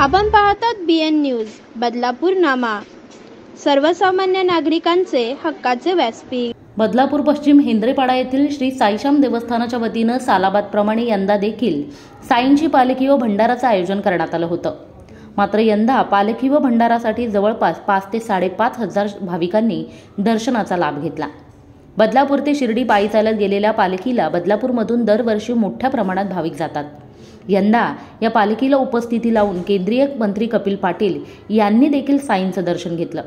आपण पाहतात BN news Badlapur नामा, सर्वसामान्य नागरिकांचे हक्काचे व्यासपीठ। बदलापूर पश्चिम हेंद्रेपाडा येथील श्री साईश्याम देवस्थानाच्या वतीने सालाबादप्रमाणे यंदा देखील साईंची पालखी व भंडाराचे आयोजन करण्यात आले होते। मात्र यंदा पालखी व भंडारासाठी जवळपास 5 ते 5.5 हजार भाविकांनी दर्शनाचा लाभ घेतला। बदलापूर ते शिर्डी पायी चालत गेलेल्या पालखीला बदलापूरमधून दरवर्षी मोठ्या प्रमाणात भाविक जातात। यंदा या पालखीला उपस्थिती लावून केंद्रीय मंत्री कपिल पाटील यांनी देखील साईंचं दर्शन घेतलं।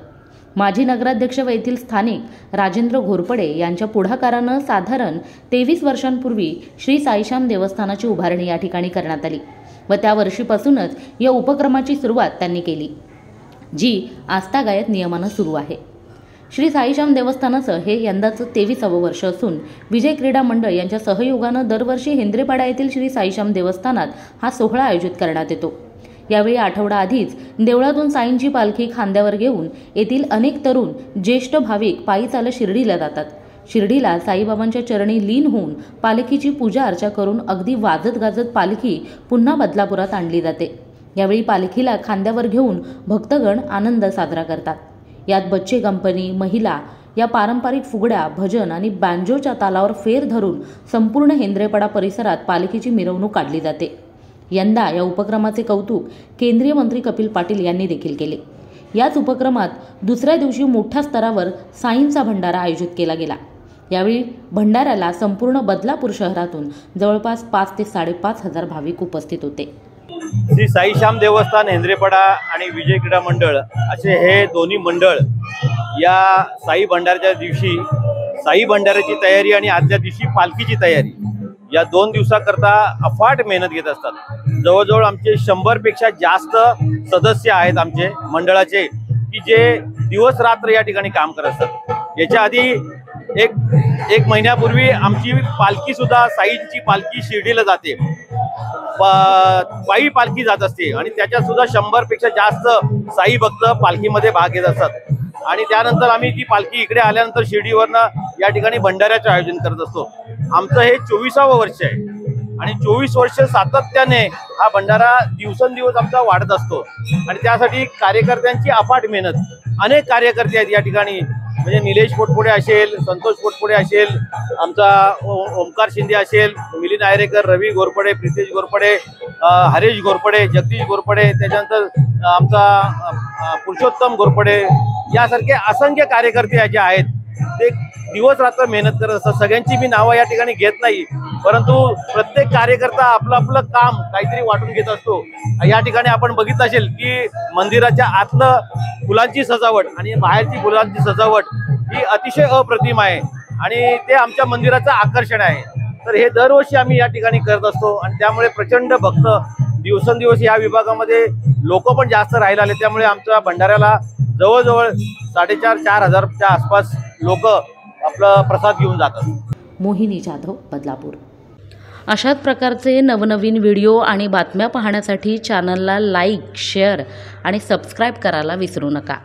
माजी नगराध्यक्ष व येथील स्थानिक राजेंद्र घोरपडे यांच्या पुढाकाराने साधारण 23 वर्षांपूर्वी श्री साईश्याम देवस्थानाची उभारणी या ठिकाणी करण्यात आली व त्या वर्षीपासूनच या उपक्रमाची सुरुवात त्यांनी केली, जी आस्थागायत नियमाने सुरू आहे। श्री साईश्याम देवस्थानाचं हे यंदाचं 23वे वर्ष असून विजय क्रीडा मंडळ यांच्या सहयोगाने दरवर्षी हेंद्रेपाडा येथील श्री साईश्याम देवस्थानात हा सोहळा आयोजित करण्यात येतो। यावेळी आठवडा आधीच देवळातून साईंची पालखी खांद्यावर घेऊन येथील अनेक तरुण ज्येष्ठ भाविक पायी चालत शिर्डीला जातात। शिर्डीला साईबाबांच्या चरणी लीन होऊन पालखीची पूजा अर्चा करून अगदी वाजत गाजत पालखी पुन्हा बदलापुरात आणली जाते। यावेळी पालखीला खांद्यावर घेऊन भक्तगण आनंद साजरा करतात। यात बच्चे कंपनी, महिला या पारंपरिक फुगड्या, भजन आणि बँजोच्या तालावर फेर धरून संपूर्ण हेंद्रेपाडा परिसरात पालखीची मिरवणूक काढली जाते। यंदा या उपक्रमाचे कौतुक केंद्रीय मंत्री कपिल पाटील यांनी देखील केले। याच उपक्रमात दुसऱ्या दिवशी मोठ्या स्तरावर साईंचा भंडारा आयोजित केला गेला। यावेळी भंडाऱ्याला संपूर्ण बदलापूर शहरातून जवळपास 5 ते 5.5 हजार भाविक उपस्थित होते। श्री साईश्याम देवस्थान हेंद्रेपाडा आणि विजय क्रीडा मंडळ असे हे दोन्ही मंडळ या साई भंडाऱ्याच्या दिवशी साई भंडाऱ्याची तयारी आणि आदल्या दिवशी पालखीची तयारी या 2 दिवसाकरता अफाट मेहनत घेत असतात। जवळजवळ आमचे 100 पेक्षा जास्त सदस्य आहेत आमचे मंडळाचे की जे दिवस रात्र या ठिकाणी काम करत असतात। याच्या आधी एक महिन्यापूर्वी आमची पालखी सुद्धा साईंची पालखी शिर्डीला जाते, पायी पालखी जात असते आणि त्याच्यात सुद्धा 100 पेक्षा जास्त साई भक्त पालखीमध्ये भाग घेत असतात। आणि त्यानंतर आम्ही ती पालखी इकडे आल्यानंतर शिर्डीवरनं या ठिकाणी भंडाऱ्याचे आयोजन करत असतो। आमचं हे 24वे वर्ष आहे आणि 24 वर्ष सातत्याने हा भंडारा दिवसेंदिवस आमचा वाढत असतो आणि त्यासाठी कार्यकर्त्यांची अफाट मेहनत, अनेक कार्यकर्ते आहेत या ठिकाणी, म्हणजे निलेश पोटपुडे असेल, संतोष पोटपुडे असेल, आमचा ओमकार शिंदे असेल, मिलिंद आयरेकर, रवी घोरपडे, प्रितेश घोरपडे, हरेश घोरपडे, जगदीश घोरपडे, त्याच्यानंतर आमचा पुरुषोत्तम घोरपडे यासारखे असंख्य कार्यकर्ते जे आहेत ते दिवस रात्र मेहनत करत असतात। सगळ्यांची मी नावं या ठिकाणी घेत नाही, परंतु प्रत्येक कार्यकर्ता आपलं आपलं काम काहीतरी वाटून घेत असतो। या ठिकाणी आपण बघितलं असेल की मंदिराच्या आतलं फुलांची सजावट आणि बाहेरची फुलांची सजावट ही अतिशय अप्रतिम आहे आणि ते आमच्या मंदिराचं आकर्षण आहे। तर हे दरवर्षी आम्ही या ठिकाणी करत असतो आणि त्यामुळे प्रचंड भक्त दिवसेंदिवस या विभागामध्ये लोक पण जास्त राहायला आले, त्यामुळे आमच्या भंडाऱ्याला जवळजवळ 4.5-4 हजारच्या आसपास लोक आपला प्रसाद घेऊन जातात। मोहिनी जाधव, बदलापूर। अशाच प्रकारचे नवनवीन व्हिडिओ आणि बातम्या पाहण्यासाठी चॅनलला लाईक, शेअर आणि सबस्क्राईब करायला विसरू नका।